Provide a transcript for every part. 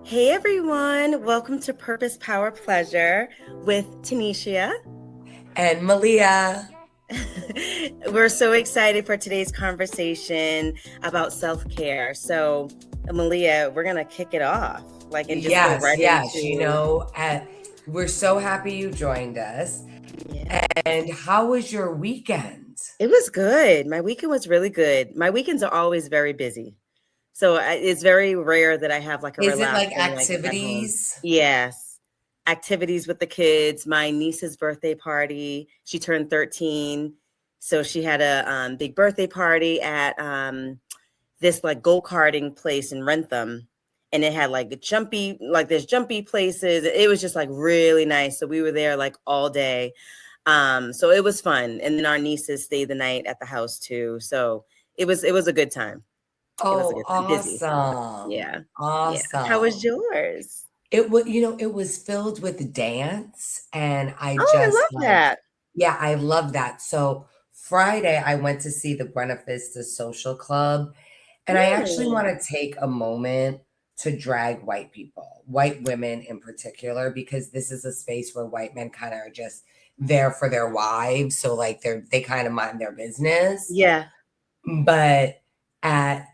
Hey everyone, welcome to Purpose, Power, Pleasure with Taneshia. And Malia. We're so excited for today's conversation about self-care. So, Malia, we're going to kick it off and just go Yes, right yes. into We're so happy you joined us. yeah. And how was your weekend? It was good. My weekend was really good. My weekends are always very busy. So it's very rare that I have like a Is it like relaxing at home. activities? Yes. Activities with the kids. My niece's birthday party. She turned 13. So she had a big birthday party at this like go-karting place in Rentham. And it had there's jumpy places. It was just like really nice. So we were there like all day. So it was fun. And then our nieces stayed the night at the house too. So it was a good time. It was a Oh, good time. Busy. awesome. Yeah. Yeah. How was Awesome. yours? It was filled with dance and I Oh, I just love that. yeah, I love that. So Friday I went to see the Buena Vista Social Club. And I actually Mm. want to take a moment to drag white people, white women in particular, because this is a space where white men kind of are just there for their wives. So like they kind of mind their business. Yeah. But at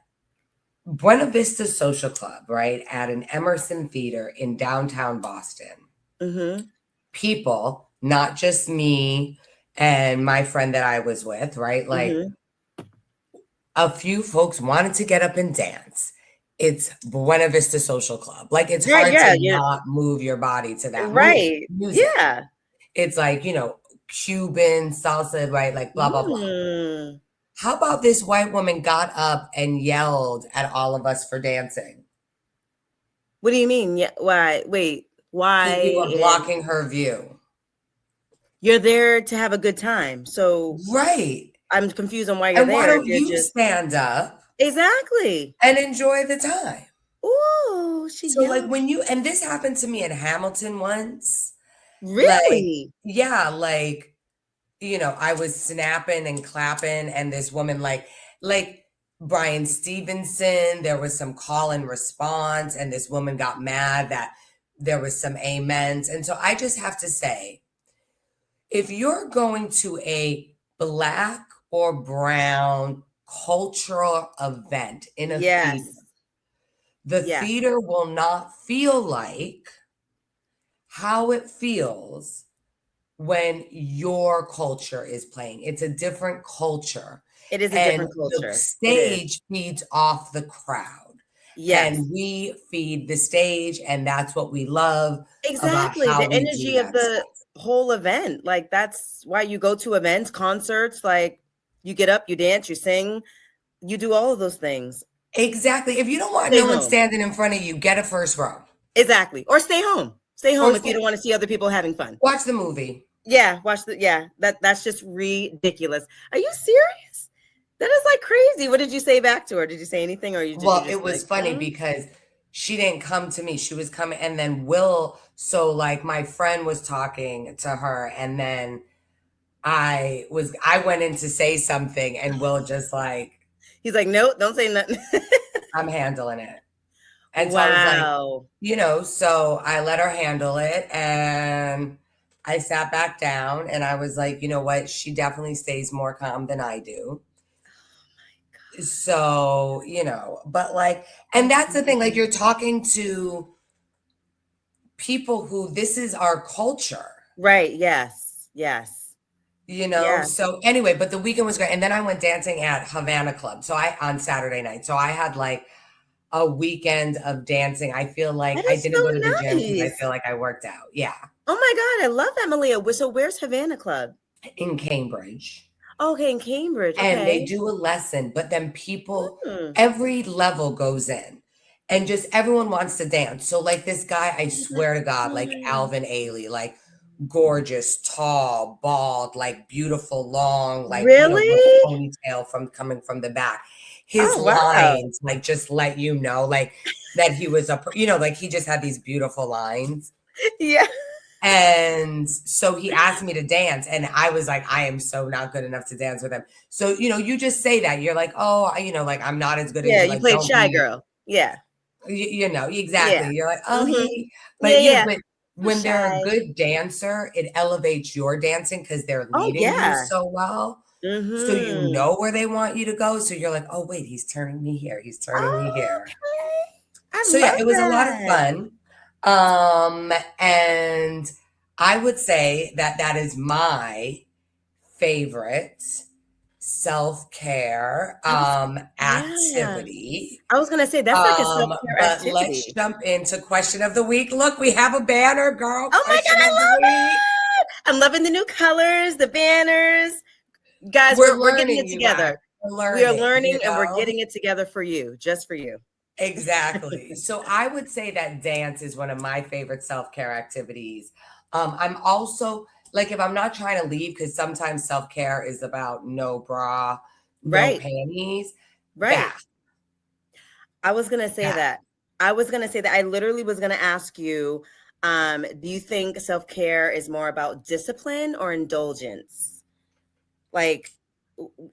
Buena Vista Social Club, right, at an Emerson Theater in downtown Boston, Mm-hmm. people, not just me and my friend that I was with, right? Like Mm-hmm. a few folks wanted to get up and dance. It's Buena Vista Social Club. Like it's Yeah, hard yeah. to You're not move your body to that right. music. Yeah. It's like, Cuban salsa, right? Like blah blah blah. Mm. How about this white woman got up and yelled at all of us for dancing? What do you mean? Yeah. Why? Wait. Because we Why? were And blocking her view. you're there to have a good time. So Right. I'm confused on why you're And why there. If don't you're you just stand up exactly. and enjoy the time? Ooh, she So like yelled. and this happened to me in Hamilton once. Like, Really? yeah, like, I was snapping and clapping, and this woman, like Brian Stevenson, there was some call and response, and this woman got mad that there was some amens. And so I just have to say, if you're going to a black or brown cultural event in a theater, Yes. the Yes. theater will not feel like how it feels when your culture is playing. It's a different culture. It is a And different the culture. It is. stage feeds off the crowd. Yes. And we feed the stage, and that's what we love about Exactly. how The we do energy of that the stuff. whole event. Like that's why you go to events, concerts, like you get up, you dance, you sing, you do all of those things. Exactly. If you don't want Stay no one home. standing in front of you, get a first row Exactly. Or stay home. Stay or home if you don't want to see other people having fun. watch the movie. Yeah, that's just ridiculous. Are you serious? That is like crazy. What did you say back to her? Did you say anything or did you Well, it just was like, funny because she didn't come to me. She was coming, and then so like my friend was talking to her, and then I went in to say something, and Will just like, he's like, "Nope, don't say nothing." I'm handling it. And so I was like, Wow. so I let her handle it, and I sat back down, and I was like, you know what? She definitely stays more calm than I do. So, but like, and That's that's the thing, like amazing. you're talking to people who this is our culture, Right. Yes. Yes. Yeah. So anyway, but the weekend was great. And then I went dancing at Havana Club. So I on Saturday night. So I had like a weekend of dancing. I feel like That I is didn't go to the so gym because I nice. feel like I worked out. Yeah. Oh my God, I love that, Malia. So where's Havana Club? In Cambridge. Okay, in Cambridge. And they Okay. do a lesson, but then people, Hmm. every level goes in. And just everyone wants to dance. So like this guy, I Oh, that's swear to God, like fun. Alvin Ailey, like gorgeous, tall, bald, like beautiful, long, like, with a Really? ponytail from coming from the back. His Oh wow. lines, like, just let you know, like, that he was like he just had these beautiful lines. Yeah. And so he asked me to dance, and I was like, I am so not good enough to dance with him. So, you just say that. You're like, oh, like, I'm not as good as Yeah, you. you Like, played don't Shy be Girl. Yeah. you know, Yeah. exactly. You're like, oh, Mm-hmm. but Yeah. but I'm when they're a shy. good dancer, it elevates your dancing because they're Oh leading you yeah. so well. So you Mm-hmm. know where they want you to go. So you're like, oh, wait, he's turning me here. He's turning me Oh, here. okay. I So yeah, love it was a lot of that. fun. And I would say that that is my favorite self-care Yeah. activity. I was gonna say that's like a self-care But let's activity. jump into question of the week. Look, we have a banner, girl. Oh my God, Question I of the love week. it! I'm loving the new colors, the banners. Guys, We're we're getting learning, it you guys. together. We're We are learning, learning you and we're know? getting it together for you, just for you. Exactly. So I would say that dance is one of my favorite self-care activities. I'm also like if I'm not trying to leave, because sometimes self-care is about no bra, no Right, panties, right. bath, I was gonna say bath. that. I was gonna say that. I literally was gonna ask you, do you think self-care is more about discipline or indulgence? Like,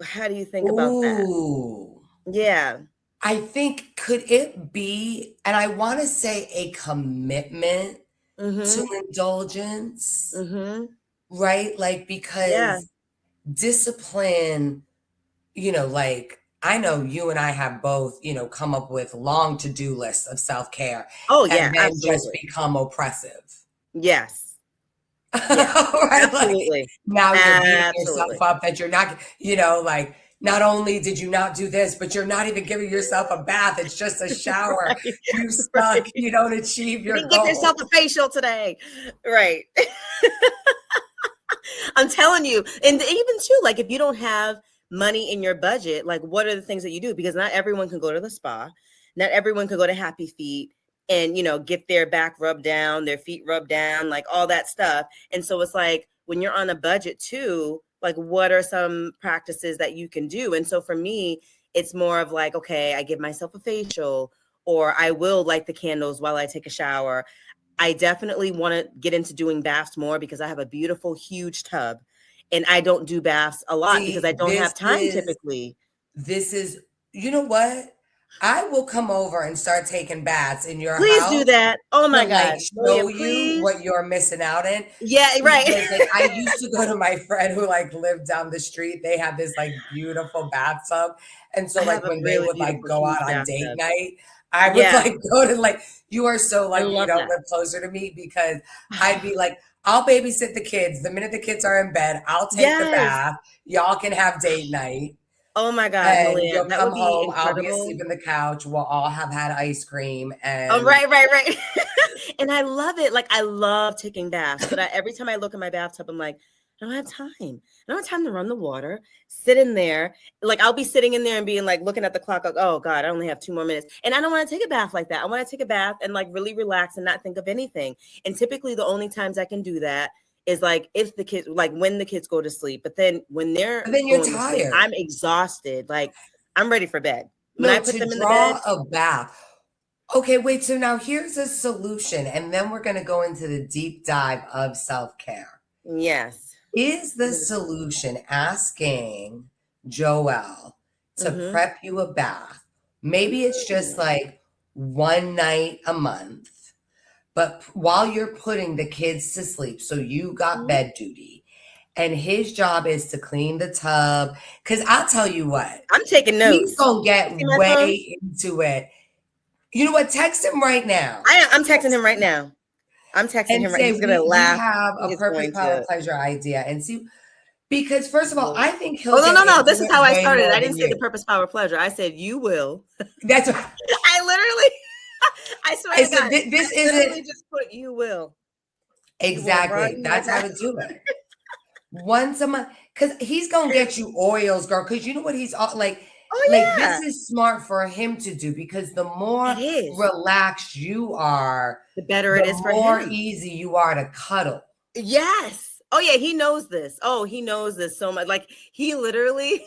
how do you think about that? Ooh. Yeah. I think could it be, and I want to say a commitment to Mm-hmm. indulgence, Mm-hmm. right? Like Yeah. because discipline, you know, like I know you and I have both, you know, come up with long to-do lists of self-care Oh and yeah, then just absolutely. become oppressive. Yes. Yeah. Right? Like Absolutely. now you're beating yourself Absolutely. up that you're not, you know, like not only did you not do this, but you're not even giving yourself a bath. It's just a shower. Right. You suck. Right. You don't achieve You your didn't give yourself goal. a facial today. Right. I'm telling you. And even too, like if you don't have money in your budget, like what are the things that you do? Because not everyone can go to the spa. Not everyone can go to Happy Feet and, get their back rubbed down, their feet rubbed down, like all that stuff. And so it's like when you're on a budget too, like what are some practices that you can do? And so for me, it's more of like, okay, I give myself a facial or I will light the candles while I take a shower. I definitely want to get into doing baths more because I have a beautiful, huge tub and I don't do baths a lot because I See, don't have time typically. this is, you know what? I will come over and start taking baths in your Please do house that. Oh to my like God. Malia, show you please. what you're missing out in. Yeah, right. Because like I used to go to my friend who like lived down the street. They had this like beautiful bathtub. And so I have like a when they really would like beautiful, go huge out on date bathtub. night, I would Yeah, like go to like, you are so I lucky you love don't that. live closer to me because I'd be like, I'll babysit the kids. The minute the kids are in bed, I'll take the Yes. bath. Y'all can have date night. Oh my God, And Malia, you'll that come would be home. I'll be incredible. asleep on the couch. We'll all have had ice cream. Oh, And right, right, right. And I love it. Like I love taking baths, but every time I look in my bathtub, I'm like, I don't have time. I don't have time to run the water, sit in there. Like I'll be sitting in there and being like looking at the clock, like, oh God, I only have 2 more minutes. And I don't want to take a bath like that. I want to take a bath and like really relax and not think of anything. And typically the only times I can do that is like if the kids like when the kids go to sleep. But then when they're but then you're going to sleep, tired. I'm exhausted. Like I'm ready for bed. When I No, put to them in the bed, draw a bath. Okay, wait. So now here's a solution. And then we're going to go into the deep dive of self care. yes. Is the solution asking Joelle to Mm-hmm. prep you a bath? Maybe it's just Mm. like one night a month, but while you're putting the kids to sleep, so you got Mhm. bed duty, and his job is to clean the tub. Because I'll tell you what, I'm taking he's notes. going to You get see my phone? way into it. You know what? Text him right now. I'm texting him right now. I'm texting And him right. say He's gonna we laugh. have He a is perfect going power to. pleasure idea and see because first of all, Oh I think he'll no, get no, no! into This is it how I way started. more I didn't than say the you. purpose, power, pleasure. I said you will. That's what I literally. I swear I to God, said. This I literally isn't just put you will. You will exactly. run my That's how back. to do it. Once a month, because he's gonna get you oils, girl. Because you know what he's Oh like. This yeah, is smart for him to do because the it more is. relaxed you are, The better the it is for more him. easy you are to cuddle. Yes. Oh yeah, he knows this. Oh, he knows this so much. Like he literally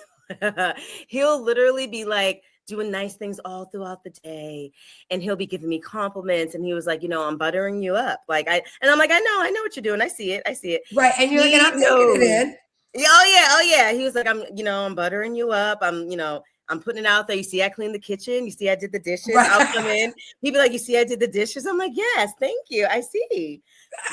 he'll literally be like doing nice things all throughout the day and he'll be giving me compliments and he was like, I'm buttering you up. And I'm like, I know what you're doing. I see it. I see it. Right, and you're like, and He I'm taking it knows. in. Yeah, oh yeah, oh yeah. He was like, I'm buttering you up. I'm putting it out there. You see, I cleaned the kitchen. You see, I did the dishes. I'll come Right. in. He'd be like, you see, I did the dishes. I'm like, yes, thank you. I see.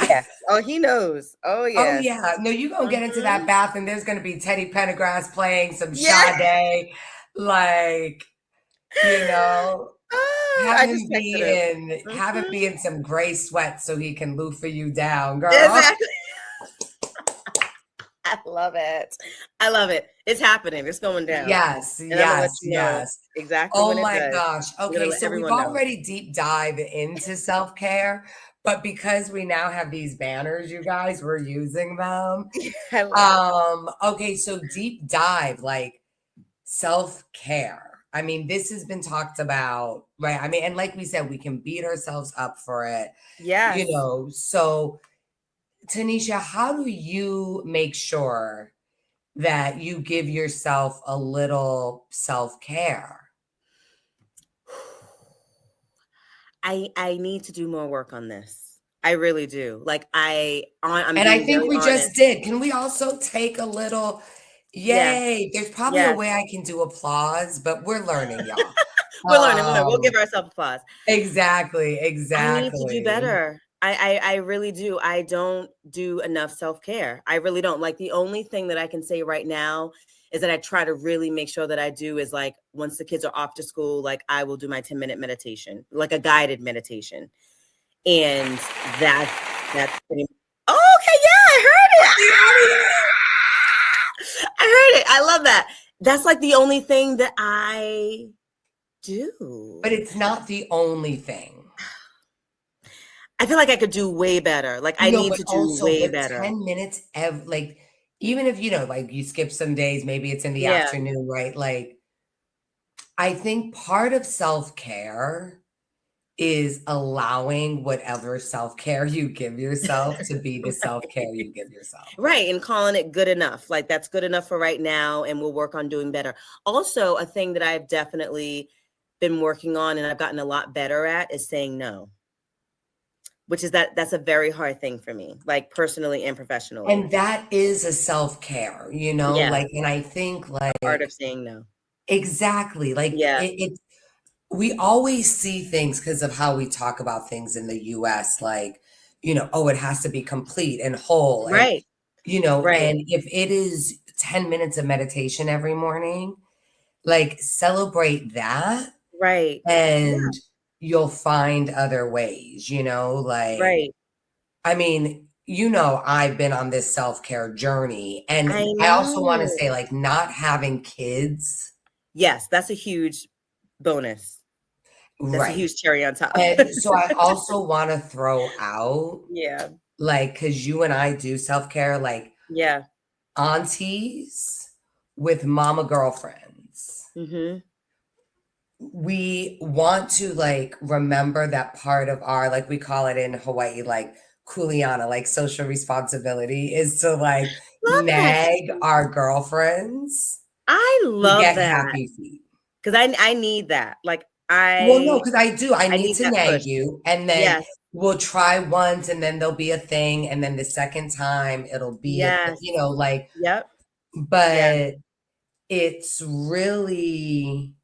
Yes. Oh, he knows. Oh, Oh yes. yeah. No, you gonna get into that Mhm. bath and there's gonna be Teddy Pendergrass playing some Yeah. Sade, like, you know, Oh, have I him just texted him. have him Mhm. be in some gray sweats so he can loofah you down, girl. Exactly. I love it. I love it. It's happening. It's going down. Yes, And I'm gonna let yes, you know yes. exactly Oh when it my does. gosh. I'm gonna Okay, let so we've everyone know. already deep dive into self-care, but because we now have these banners, you guys, we're using them. I love it. Okay, so deep dive, like self-care. I mean, this has been talked about, right? I mean, and like we said, we can beat ourselves up for it, you Yes. know. So, Tanisha, how do you make sure that you give yourself a little self-care? I need to do more work on this. I really do. Like I'm And I being think very we just honest. did. Can we also take a little Yeah. yay? There's probably a Yes. way I can do applause, but we're learning, y'all. We're learning. We'll give Um, ourselves applause. exactly, I need to do exactly. better. I really do. I don't do enough self-care. I really don't. Like the only thing that I can say right now is that I try to really make sure that I do is like once the kids are off to school, like I will do my 10-minute meditation, like a guided meditation. And that's pretty oh, okay, yeah, I heard it. Get out of here. I heard it. I love that. That's like the only thing that I But do. it's not the only thing. I feel like I could do way better. Like I No, need but to do also, way but better. 10 minutes, like, even if, like you skip some days, maybe it's in the Yeah. afternoon, right? Like, I think part of self-care is allowing whatever self-care you give yourself to be the self-care you give yourself. Right. And calling it good enough. Like that's good enough for right now. And we'll work on doing better. Also, a thing that I've definitely been working on and I've gotten a lot better at is saying no, which is that's a very hard thing for me, like personally and professionally. And that is a self-care, Yeah. like, and I think Art of like saying no. exactly, like Yeah. we always see things because of how we talk about things in the US, like, oh, it has to be complete and whole. And, Right. Right. and if it is 10 minutes of meditation every morning, like celebrate that Right. Yeah. and you'll find other ways, like, Right. I mean, I've been on this self-care journey. I And I also want to know. say, like, not having kids, Yes, that's a huge bonus. That's a right. huge cherry on top. And so I also want to throw out, Yeah. like, because you and I do self-care, like Yeah. aunties with mama girlfriends. Mhm. We want to like remember that part of our, like we call it in Hawaii, like kuleana, like social responsibility is to like Love that. nag our girlfriends I to love get that happy feet. because I need that. Like Well, no, because I I need need to that nag push. you, and then Yes. we'll try once, and then there'll be a thing, and then the second time it'll be a thing, Yes. like, Yep. Yeah. but it's really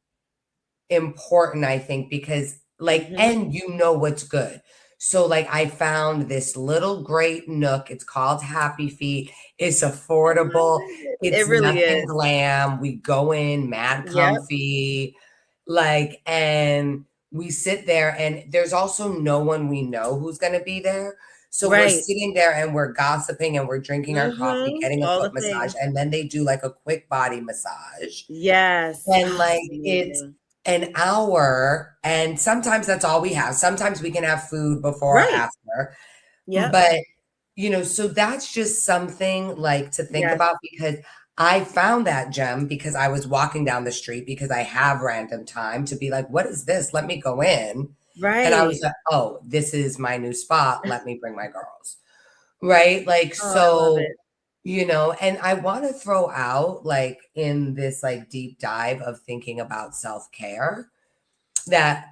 important, I think, because like, Mhm. and what's good. So like I found this little great nook. It's called Happy Feet. It's I love affordable. it. It It's really nothing is. glam. We go in mad Yep. comfy, like, and we sit there, and there's also no one we know who's gonna be there. So we're Right. sitting there and we're gossiping and we're drinking our coffee, Mhm. getting a All the foot massage, things. and then they do like a quick body massage. Yes. And, Oh, like, it's it's amazing. an hour, and sometimes that's all we have. Sometimes we can have food before or Right. after, Yep. but, so that's just something, like, to think Yes. about because I found that gem because I was walking down the street because I have random time to be like, "What is this? Let me go in." And I was Right. like, "Oh, this is my new spot. Let me bring my girls." Right? Like, Oh, I love so it. and I want to throw out, like, in this, like, deep dive of thinking about self-care that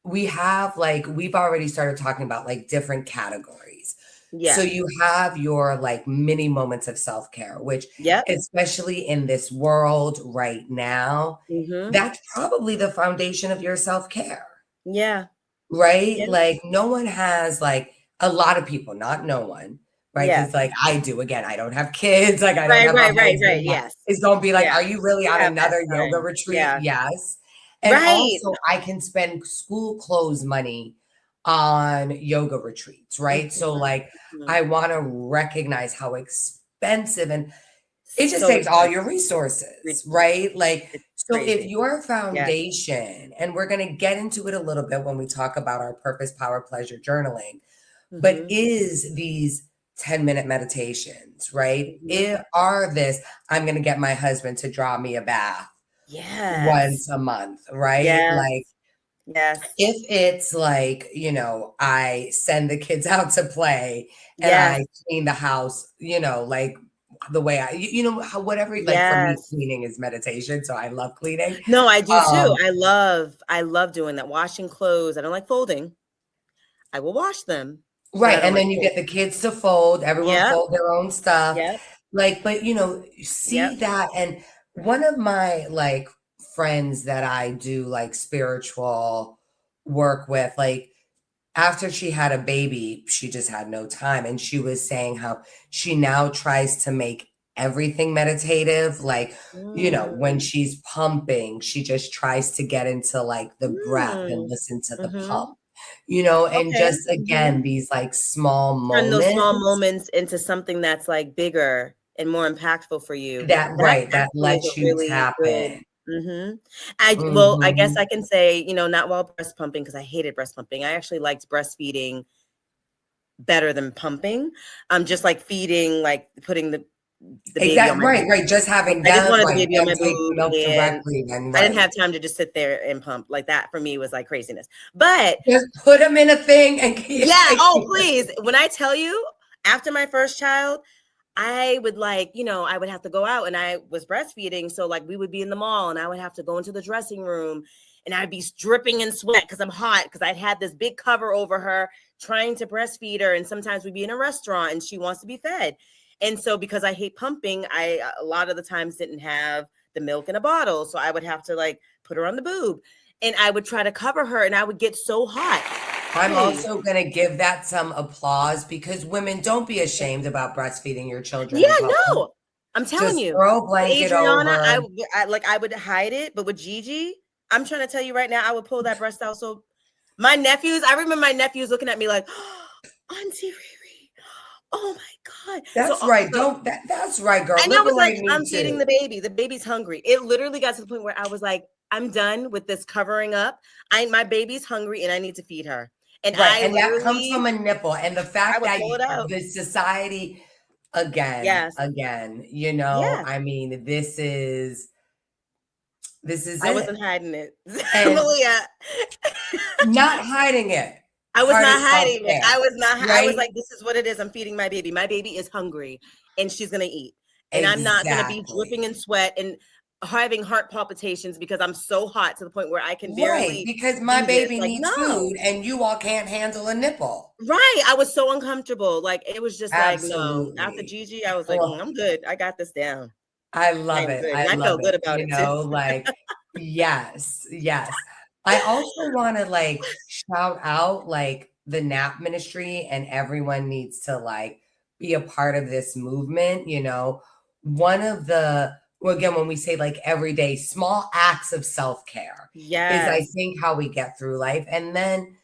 we have, like, we've already started talking about, like, different categories. So Yeah. you have your like mini moments of self-care, which Yep. especially in this world right now, Mm-hmm. that's probably the foundation of your self-care. Yeah. Right? Yeah. Like, no one has, like a lot of people, not no one, right? Yeah. Because, like, I do, again, I don't have kids, like, I don't Right, have a right, right, right. husband that Yes. is gonna be like, Yeah. "Are you really You on have that another yoga time. retreat?" Yeah. Yes. And Right. also, I can spend school clothes money on yoga retreats, right? So, Mhm, like, mhm. I wanna recognize how expensive and it just So takes all expensive. your resources, Ridiculous. right? Like, It's so if crazy. your Yeah. foundation, and we're going to get into it a little bit when we talk about our purpose, power, pleasure journaling, but Mhm, is these 10-minute meditations, right? mhm. It are this, I'm going to get my husband to draw me a bath Yes. once a month, right? Yes. Like, Yes. if it's like, I send the kids out to play and Yes. I clean the house, like the way how whatever, like for me, Yes. cleaning is meditation. So I love cleaning. No, I do too. Um, I love doing that. Washing clothes. I don't like folding. I will wash them, but I right. don't And like then you get the folding. kids to fold, everyone Yep. fold their own stuff. Yep. Like, but see Yep. that. And one of my like friends that I do like spiritual work with, like, after she had a baby, she just had no time. And she was saying how she now tries to make everything meditative. Like, when Mm. she's pumping, she just tries to get into like the breath and Mm. listen to the pump, Mhm. and Okay. just again, Mhm. these like small Turn those small moments moments into something that's, like, bigger and more impactful for you. that, That right, that actually is a lets you really tap good. in. Mhm. I guess Hmm. I can say, not while breast pumping, because I hated breast pumping. I actually liked breastfeeding better than pumping. Just, like, feeding, like, putting the baby on Exactly. my Right, boob. right. Just Like, having I just them, wanted the right, baby on them my take the boob, milk and directly, then I didn't right. have time to just sit there and pump. Like, that for me was, like, craziness. But Just put them in a thing and yeah, oh, please. When I tell you, after my first child, I would I would have to go out, and I was breastfeeding. So like we would be in the mall and I would have to go into the dressing room and I'd be dripping in sweat because I'm hot because I'd had this big cover over her trying to breastfeed her. And sometimes we'd be in a restaurant and she wants to be fed. And so because I hate pumping, I a lot of the times didn't have the milk in a bottle. So I would have to like put her on the boob and I would try to cover her and I would get so hot. I'm Please. also going to give that some applause because women, don't be ashamed about breastfeeding your children Yeah, in public. no. I'm telling Just you. throw a With blanket Adriana, over. I would hide it, but with Gigi, I'm trying to tell you right now, I would pull that breast out. So my nephews, I remember my nephews looking at me like, oh, Auntie Riri, oh my God. That's right. So That's right, girl. and I was like, Liberate me I'm feeding too. the baby. The baby's hungry. It literally got to the point where I was like, I'm done with this covering up. My baby's hungry and I need to feed her. And Right. I And that comes from literally, a nipple. And the I fact would that pull it out. the society, again, Yes. again, Yeah. I mean, this is I it. wasn't hiding it. And Malia. not hiding it. I was Part of not hiding it. self-care, I was right? like, this is what it is. I'm feeding my baby. My baby is hungry and she's going to eat. And I'm not going to be dripping Exactly. in sweat and having heart palpitations because I'm so hot to the point where I can Right, barely because my do this. baby Like, needs food no. and you all can't handle a nipple. Right. I was so uncomfortable. Like, it was just like, no. After Absolutely. Gigi, I was like, Oh, I'm good. I got this down. I I love am it. good. I And I love felt good it. about it too. Like, yes, yes. I also want to like shout out like the nap ministry, and everyone needs to like be a part of this movement. One of the, well, again, when we say like everyday small acts of self-care is, I Yes. think, how we get through life. And then,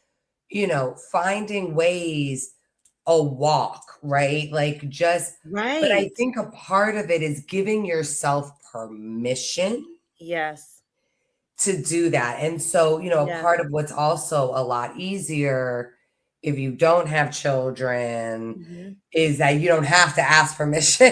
finding ways, a walk, right? Like just, but I Right. think a part of it is giving yourself permission Yes. to do that. And so, a Yes. part of what's also a lot easier if you don't have children Mhm. is that you don't have to ask permission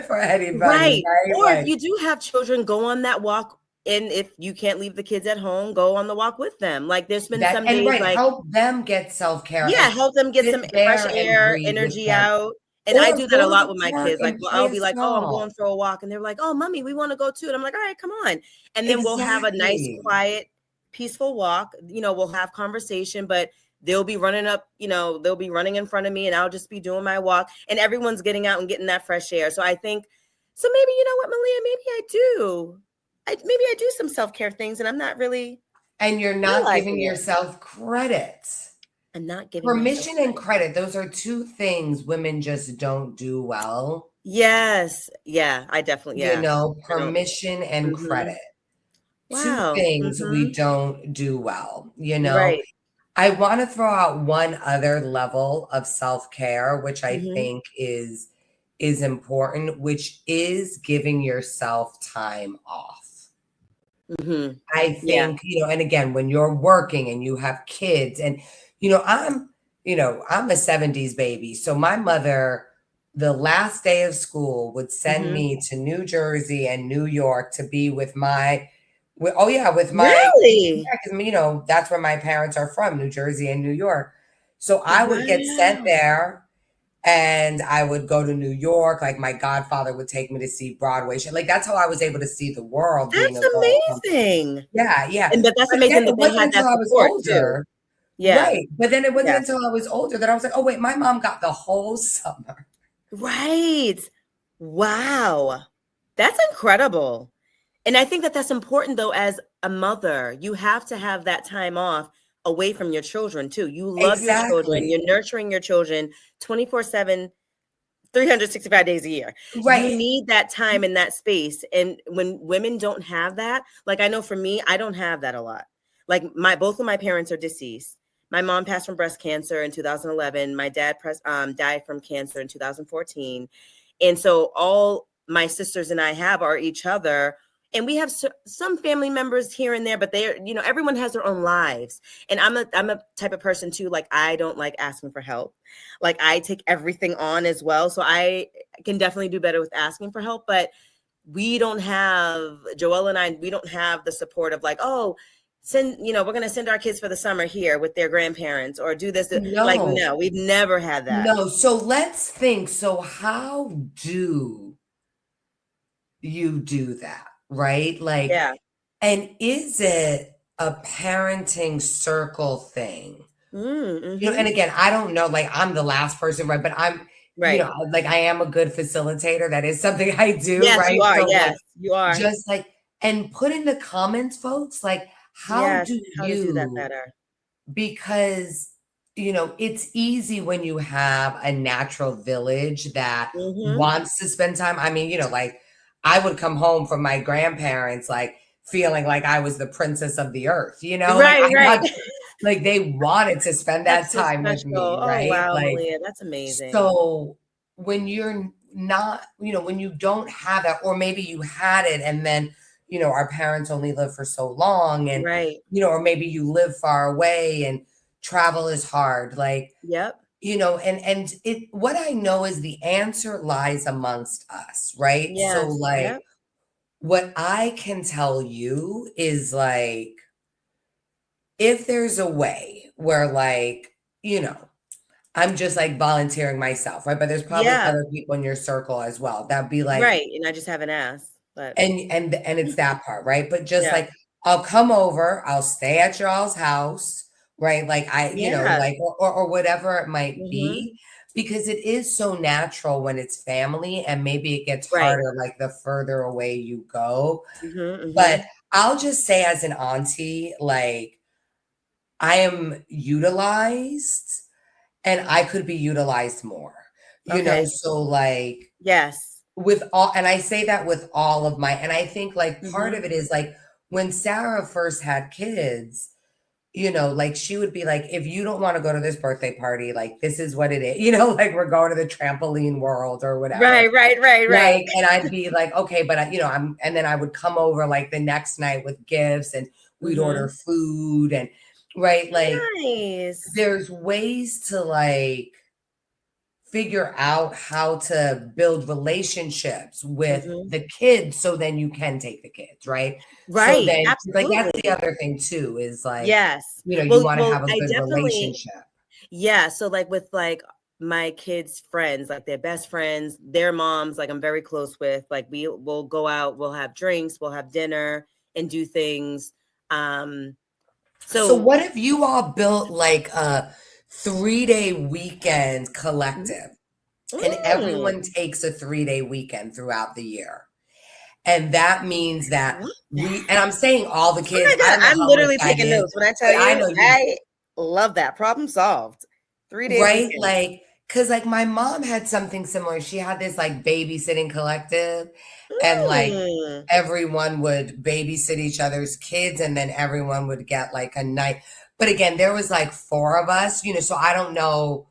for anybody, Right. right? Or if Like, you do have children, go on that walk. And if you can't leave the kids at home, go on the walk with them. Like there's been that, some and days right, like, help them get self-care yeah, and help them get sit some fresh there and air, breathe with energy them. out. And I Or do that go a to lot the with my park kids. Like, and well, play I'll a be like, oh, I'm going song. for a walk. And they're like, oh, mommy, we want to go too. And I'm like, all right, come on. And then we'll have a nice, Exactly. quiet, peaceful walk. We'll have conversation, but they'll be running up, they'll be running in front of me and I'll just be doing my walk and everyone's getting out and getting that fresh air. So I think, so maybe, you know what, Malia, maybe I do. Maybe I do some self-care things and I'm not really And you're not giving realizing it. yourself credit. I'm not giving myself Permission and credit, those are two things women just don't do well. Yes. Yeah, I definitely, yeah. I don't. Permission and Mm-hmm. credit. Two Wow. things we Mm-hmm. don't do well, Right. I want to throw out one other level of self-care, which I Mm-hmm. think is important, which is giving yourself time off. Mm-hmm. I Yeah. think, and again, when you're working and you have kids and, you know, I'm, I'm a 70s baby. So my mother, the last day of school would send Mm-hmm. me to New Jersey and New York to be with oh yeah, with my, Really? yeah, 'cause, that's where my parents are from, New Jersey and New York. So I would get sent Wow. there and I would go to New York. Like my godfather would take me to see Broadway. Like that's how I was able to see the world being That's a girl from, amazing. yeah, yeah. And but that's But then amazing that it they wasn't had that until I was support too. older, Yeah. right? But then it wasn't Yeah. until I was older that I was like, oh wait, my mom got the whole summer. Right. Wow. That's incredible. And I think that that's important though, as a mother, you have to have that time off away from your children too. You love your children, Exactly. you're nurturing your children 24/7, 365 days a year. You Right. need that time and that space. And when women don't have that, like I know for me, I don't have that a lot. Like both of my parents are deceased. My mom passed from breast cancer in 2011. My dad died from cancer in 2014. And so all my sisters and I have are each other. And we have some family members here and there, but they're, everyone has their own lives. And I'm a type of person too, like I don't like asking for help. Like I take everything on as well. So I can definitely do better with asking for help. But we don't have, Joelle and I, we don't have the support of like, oh, we're going to send our kids for the summer here with their grandparents or do this. Like, No, no, we've never had that. no. So let's think. So how do you do that? Right? Like, Yeah. and is it a parenting circle thing? Mm-hmm. And again, I don't know, like I'm the last person, right? But I'm, Right. like I am a good facilitator. That is something I do, Yes, you right? are. So like Yes, you are. just like and put in the comments, folks, like how Yes. do How to do that you better. because it's easy when you have a natural village that Mm-hmm. wants to spend time. I mean, like I would come home from my grandparents like feeling like I was the princess of the earth, like Right, I right. got like they wanted to spend that That's so time with special. me, Oh, right? wow, Like Malia. That's amazing. so when you're not, when you don't have that, or maybe you had it and then, our parents only live for so long and, Right. or maybe you live far away and travel is hard. Like, Yep. and it, what I know is the answer lies amongst us, right? So Yes. like, Yep. what I can tell you is like, if there's a way where like, I'm just like volunteering myself, right? But there's probably Yeah. other people in your circle as well. That'd be like, Right. And I just haven't asked, but and it's that part, right? But just yeah. like I'll come over, I'll stay at y'all's house, right? Like I, Yeah. like or whatever it might Mm-hmm. be, because it is so natural when it's family, and maybe it gets Right. harder like the further away you go. Mm-hmm. But Mm-hmm. I'll just say as an auntie, like I am utilized and I could be utilized more, Okay. so like Yes. with all, and I say that with all of my, and I think like part Mm-hmm. of it is like when Sarah first had kids, like she would be like, if you don't want to go to this birthday party, like this is what it is, like we're going to the trampoline world or whatever. Right. Right. Right. Right. Like, and I'd be like, okay, but and then I would come over like the next night with gifts and we'd order Mm-hmm. food and right, like Nice. there's ways to like figure out how to build relationships with Mm-hmm. the kids so then you can take the kids, right? So Right. then like that's the Absolutely. other thing too is like, Yes. you Well, want to well, have a I good definitely, relationship. yeah. So like with like my kids' friends, like their best friends, their moms, like I'm very close with, like will go out, we'll have drinks, we'll have dinner and do things. Um, So So, what if you all built like a 3-day weekend mm, collective and mm, everyone takes a 3-day weekend throughout the year? And that means that love we, that. and I'm saying all the Oh kids, my I God, don't know I'm how much literally that taking is. notes when I tell I you know you, I love that. Problem solved. 3-day right? weekend. Like, cause like my mom had something similar. She had this like babysitting collective and like Mm, everyone would babysit each other's kids and then everyone would get like a night. But again, there was like four of us, so I don't know.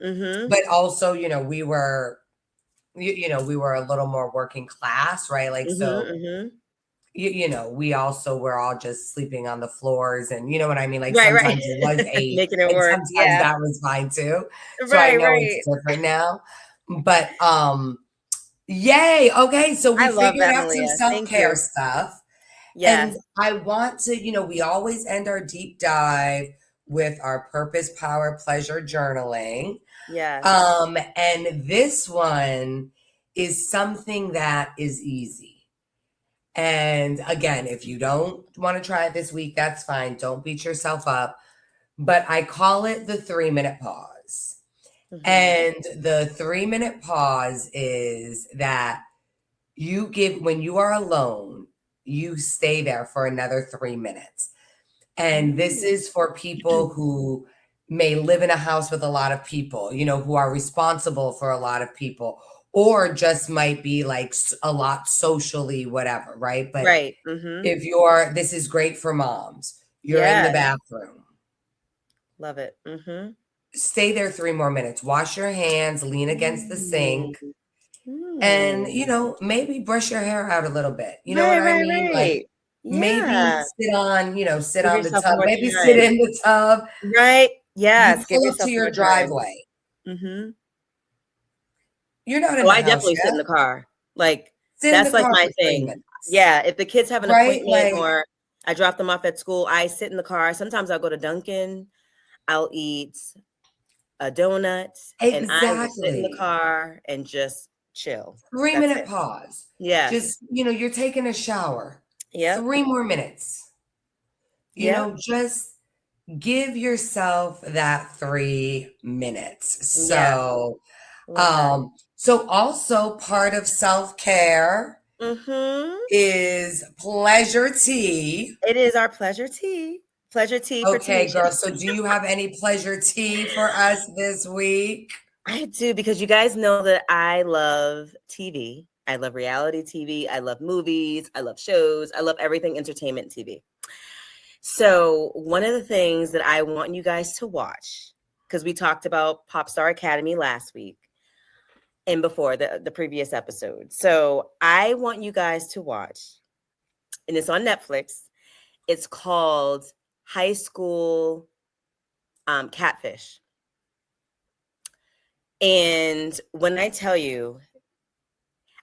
mm-hmm. But also, we were a little more working class, right? Like, Mm-hmm. so, Mm-hmm. we also were all just sleeping on the floors and you know what I mean? Like Right, right. sometimes it was eight Making it and work. sometimes Yeah. that was fine too. So I Right, know it's right. different now. But yay. Okay. So we I love figured that, out some Malia. Thank self-care you. stuff. And Yes. I want to, we always end our deep dive with our purpose, power, pleasure journaling. Yes. And this one is something that is easy. And again, if you don't want to try it this week, that's fine. Don't beat yourself up. But I call it the 3-minute pause. Mm-hmm. And the 3-minute pause is that when you are alone, you stay there for another 3 minutes. And this Mm. is for people who may live in a house with a lot of people, who are responsible for a lot of people, or just might be like a lot socially, whatever, right? But Right. Mm-hmm. this is great for moms. You're in the Yes. bathroom. Love it. Mm-hmm. Stay there 3 more minutes. Wash your hands, lean against the Mm. sink, and, Mm. maybe brush your hair out a little bit. You know what Right, I right, mean? Like right. maybe Yeah. sit Give on the yourself tub, more maybe sit time. in the tub. Right. You Yes. Give pull up to yourself your more time. driveway. Mm-hmm. You're not in Oh, the I house definitely sit in yet. the car. Like, Sit in the that's like car my for three thing. minutes, Yeah. If the kids have an right? appointment Like, or I drop them off at school, I sit in the car. Sometimes I'll go to Dunkin'. I'll eat a donut and I will sit in the exactly. car and just chill. three That's minute it. pause. Yes. Just, you're taking a shower. Yep. 3 more minutes. Yep. Just give yourself that 3 minutes. Yes. Love that. So also part of self-care Mm-hmm. is pleasure tea. It is our pleasure tea. Pleasure tea for Okay, Tanisha. girl. So do you have any pleasure tea for us this week? I do because you guys know that I love TV. I love reality TV. I love movies. I love shows. I love everything entertainment TV. So, one of the things that I want you guys to watch, because we talked about Pop Star Academy last week and before the previous episode. So, I want you guys to watch, and it's on Netflix. It's called High School Catfish. And when I tell you,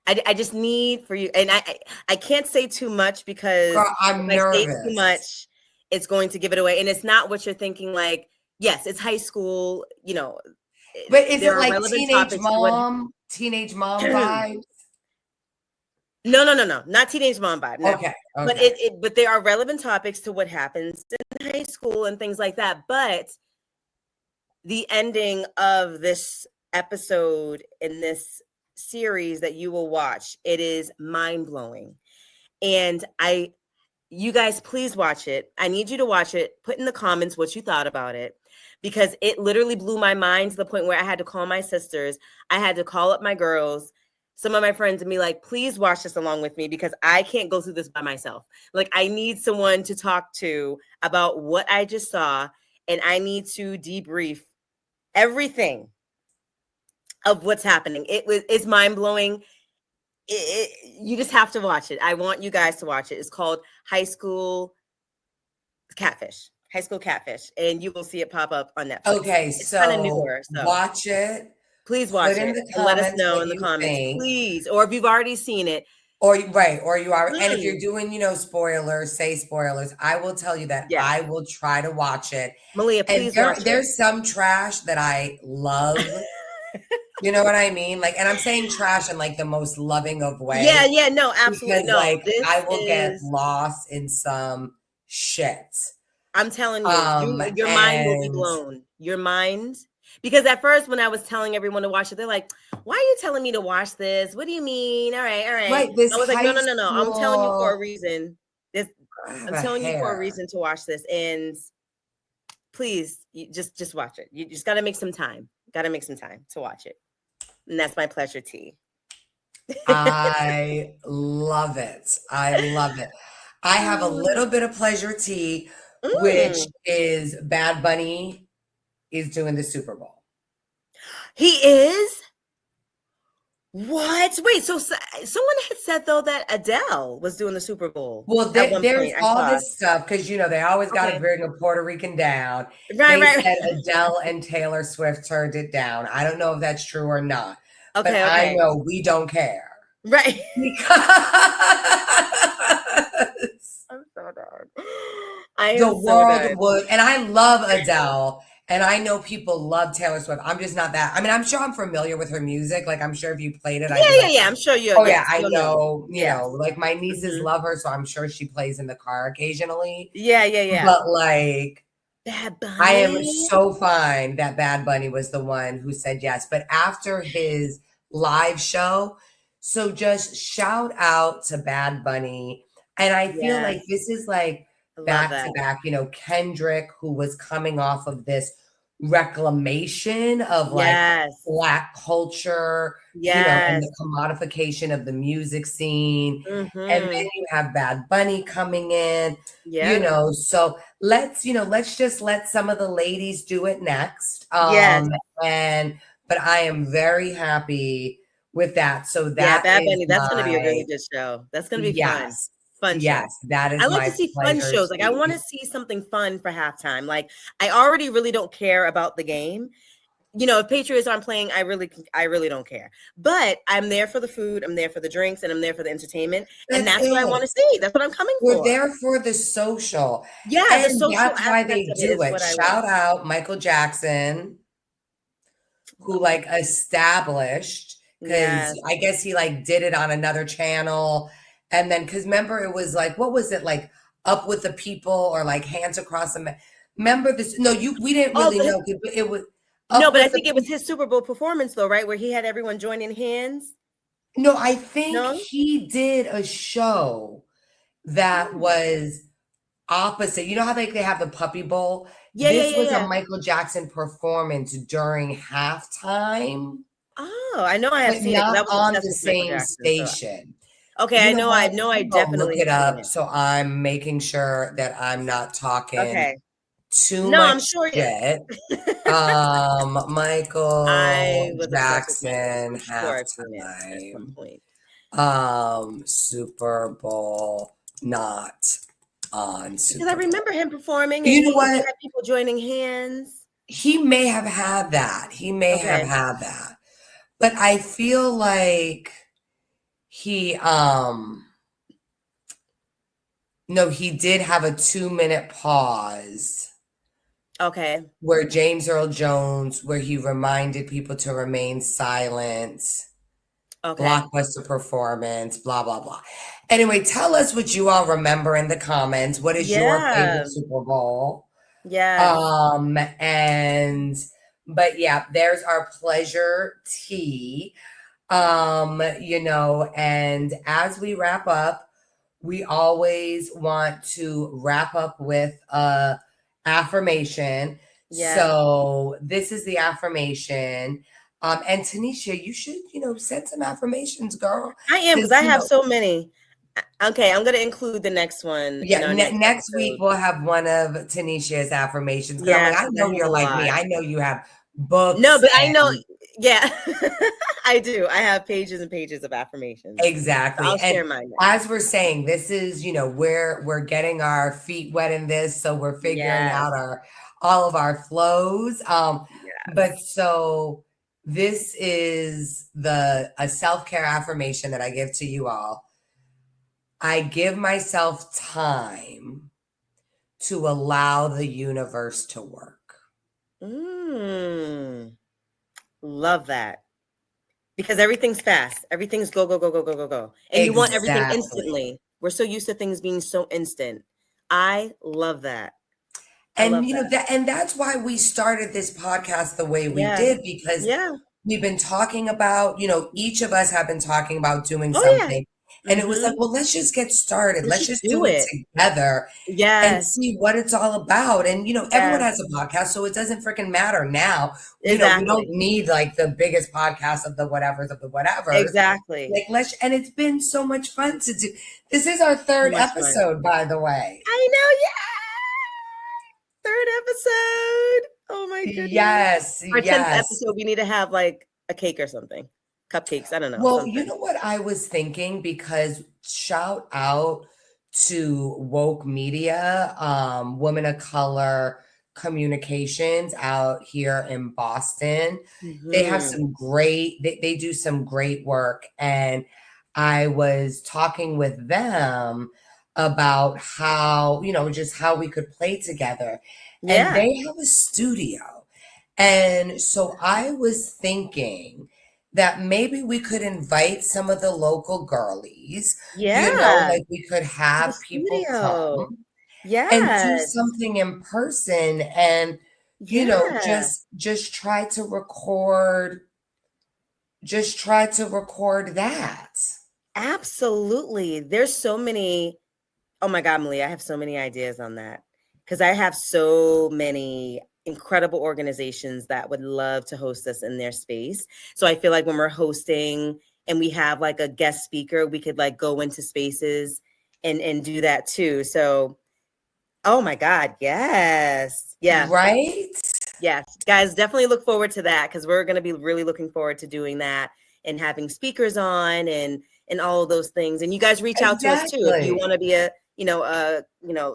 I just need for you, and I can't say too much because Girl, if I'm I say too nervous. much, it's going to give it away. And it's not what you're thinking. Like, yes, it's high school. But is There it are like relevant topics to what. teenage mom no, vibes? no, not teenage mom vibe. No, Okay, but okay. but there are relevant topics to what happens in high school and things like that. But the ending of this episode in this series that you will watch, it is mind blowing. And you guys, please watch it. I need you to watch it. Put in the comments what you thought about it because it literally blew my mind to the point where I had to call my sisters. I had to call up my girls, some of my friends, and be like, please watch this along with me because I can't go through this by myself. Like, I need someone to talk to about what I just saw, and I need to debrief everything of what's happening. It's mind blowing. You just have to watch it. I want you guys to watch it. It's called High School Catfish. High School Catfish, and you will see it pop up on Netflix. Okay, It's kind of so newer, so watch it. please Put watch in it the and let us comments know what in the you comments, think. please. Or if you've already seen it, Or you are, and if you're please, doing, spoilers, say spoilers. I will tell you that yes, I will try to watch it. Malia, And please watch it. there's some trash that I love. You know what I mean? Like, and I'm saying trash in like the most loving of Yeah, way yeah, no, absolutely because no. like I This will get is lost in some shit. I'm telling you, your mind will be And blown. Your mind, because at first when I was telling everyone to watch it, they're like, "Why are you telling me to watch this? What do you mean? All right, all right." right, this I was like, "No, high no, no, no. I'm telling you for a school, reason. This, I have I'm a telling you for a hair. reason to watch this, and please, you just watch it. You just got to make some time. Got to make some time to watch it, and that's my pleasure, T. I love it. I love it. I have a little bit of pleasure tea, which Mm. is Bad Bunny is doing the Super Bowl. He is. What? Wait, so someone had said though that Adele was doing the Super Bowl Well, at one there's point. I all saw. this stuff because they always got to Okay. bring a Puerto Rican down. Right, They right. said Adele and Taylor Swift turned it down. I don't know if that's true or not, but Okay, I okay. know we don't care Right. because I'm so done. I the am so world done. would, and I love Adele, and I know people love Taylor Swift. I'm just not that. I mean, I'm sure I'm familiar with her music. Like, I'm sure if you played it, Yeah, I'd be yeah, like, yeah. I'm sure oh yeah, yes, I you'll know. know. Yes. Like my nieces Hmm. love her, so I'm sure she plays in the car occasionally. Yeah, yeah, yeah. But like, Bad I am Bunny. so fine that Bad Bunny was the one who said yes. But after his live show, so just shout out to Bad Bunny. And I feel like Yes. this is like I love back to that. back, Kendrick, who was coming off of this reclamation of like Yes. Black culture, and Yes. the commodification of the music scene. And then Mm-hmm. you have Bad Bunny coming in, Yep. so let's just let some of the ladies do it next. Yes. And but I am very happy with that. So Yeah, that Bad is Bunny, that's gonna be a my really good show. That's gonna be fun. yes. Fun show. Yes, that I is like to my see fun pleasure shows. Like, I wanna tea. see something fun for halftime. Like, I already really don't care about the game. If Patriots aren't playing, I really don't care. But I'm there for the food, I'm there for the drinks, and I'm there for the entertainment, and That's that's what I it. wanna see. That's what I'm coming We're for. there for the social. Yeah, the And social that's why aspect they of it do is it. what I Shout want. out Michael Jackson, who Oh, like established, because yes. I guess he like did it on another channel. And then because remember it was like, what was it like, Up with the People or like Hands Across the remember this? No, we didn't Oh, really but know, 'cause it was no, Up but I with the think it was People. his Super Bowl performance though, right? Where he had everyone joining hands? No, I think No? he did a show that Mm. was opposite. You know how they have the Puppy Bowl? Yeah, yeah, This yeah, was a yeah. Michael Jackson performance during halftime, Oh, I know I have but seen it because not I was on obsessed the with Michael same Jackson, so station. okay, You I know know what? I I'm gonna look definitely it have seen up it. so I'm making sure that I'm not talking Okay. too No, much I'm sure you shit. I Michael was obsessed with Michael, so Jackson I'm sure I've seen it at some halftime. point. Super Bowl not on Because I Super remember Bowl. him performing and You know he what? had people joining hands. He may have had that. He may have Okay. had that. But I feel like he no, he did have a 2-minute pause Okay. where James Earl Jones, where he reminded people to remain silent, Okay. blockbuster performance, blah, blah, blah. Anyway, tell us what you all remember in the comments. What is your Yeah. favorite Super Bowl? Yes. And but yeah, there's our pleasure tea. And as we wrap up, we always want to wrap up with a affirmation. Yes. So this is the affirmation. And Tanisha, you should, send some affirmations, girl. I am because Because, I have so many. Okay, I'm gonna include the next one in yeah, our next next week episode. we'll have one of Tanisha's affirmations. Because I'm like, Yes, I because I know have you're a like me. lot. I know you have No, books but I know, and yeah, I do. I have pages and pages of affirmations. So exactly. I'll And share mine next. as we're saying, this is, we're getting our feet wet in this, so we're figuring Yes, out all of our flows. But yes, so this is a self-care affirmation that I give to you all. I give myself time to allow the universe to work. mm, love that because everything's fast. Everything's go, go, go, go, go, go, go, and you want everything Exactly. instantly. We're so used to things being so instant. I love that. And love that. and that's why we started this podcast the way we Yeah. did, because Yeah. we've been talking about, each of us have been talking about doing Oh yeah. something. And it was like, well, let's just get started. Let's Let's just just do do it it. together and Yes. see what it's all about. And, everyone Yes. has a podcast, so it doesn't freaking matter now. We don't Exactly. need like the biggest podcast of the whatevers. Exactly. Like, and it's been so much fun to do. This is our So third much fun. episode, by the way. I know. Yeah. Third episode. Oh my goodness. Yes, Our 10th yes. episode, we need to have like a cake or something. Cupcakes. I don't know. Well, you Something. know what I was thinking, because shout out to Woke Media, Women of Color Communications out here in Boston. They have Mm-hmm. some they do some great work. And I was talking with them about how, just how we could play together. And Yeah. they have a studio. And so I was thinking that maybe we could invite some of the local girlies, Yeah. like we could To the have people studio. come and do Yes. something in person and, Yeah. just try to record that. Absolutely. There's so many. Oh my God, Malia, I have so many ideas on that because I have so many incredible organizations that would love to host us in their space. So I feel like when we're hosting and we have like a guest speaker, we could like go into spaces and do that too. So, oh my God, yes. Yeah. Right? Yes, guys, definitely look forward to that because we're going to be really looking forward to doing that and having speakers on and all of those things. And you guys reach out to us too if you Exactly. want to be a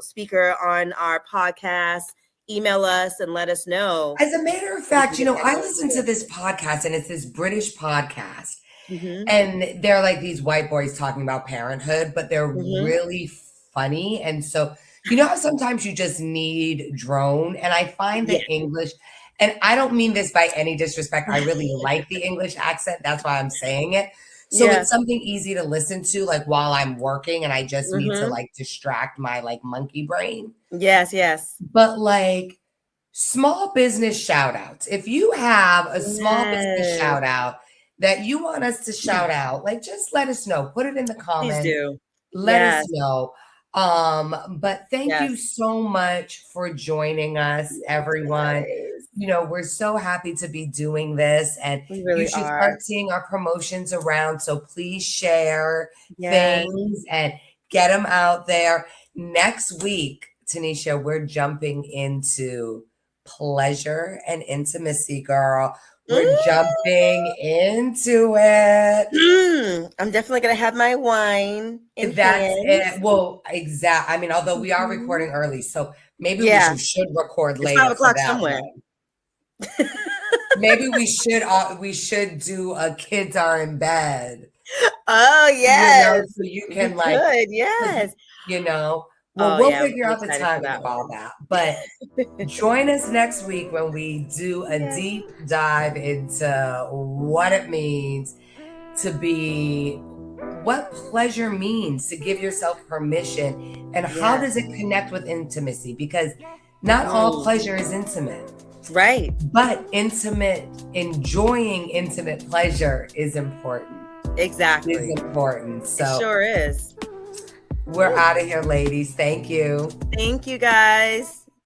speaker on our podcast. Email us and let us know. As a matter of We can fact, get that I going listen to this podcast, and it's this British podcast. too. And they're like these white boys talking about parenthood, but they're Hmm. really funny. And so, how sometimes you just need drone. And I find Yeah. the English, and I don't mean this by any disrespect. I really like the English accent. That's why I'm saying it. So Yeah. it's something easy to listen to, like while I'm working, and I just need to Hmm. like distract my like monkey brain. Yes. Yes. But like, small business shout outs. If you have a small business Yes. shout out that you want us to shout out, like just let us know. Put it in the Please comments. do. Let us Yes. know. But thank you Yes. so much for joining us, Yes, everyone. guys. We're so happy to be doing this, and We you really should are. start seeing our promotions around. So please share Yes. things and get them out there. Next week, Tanisha, we're jumping into pleasure and intimacy, girl. We're jumping into it. I'm definitely gonna have my wine in That's hand. it. Well, I mean, although we are Mhm. recording early, so maybe Yeah, we should record it's later for 5 o'clock that somewhere. one. Maybe we should do a kids are in bed. Oh, yes. So you We can like, could, 'cause, yes. well, Oh, we'll yeah, figure I'm out the excited for timing that of all one. that. But join us next week when we do a Yes. deep dive into what it means to be, what pleasure means, to give yourself permission, and how Yes. does it connect with intimacy? Because not all pleasure is intimate, Right. but enjoying intimate pleasure is important. Exactly. It So sure is. we're out of here, ladies. Thank you. Thank you, guys.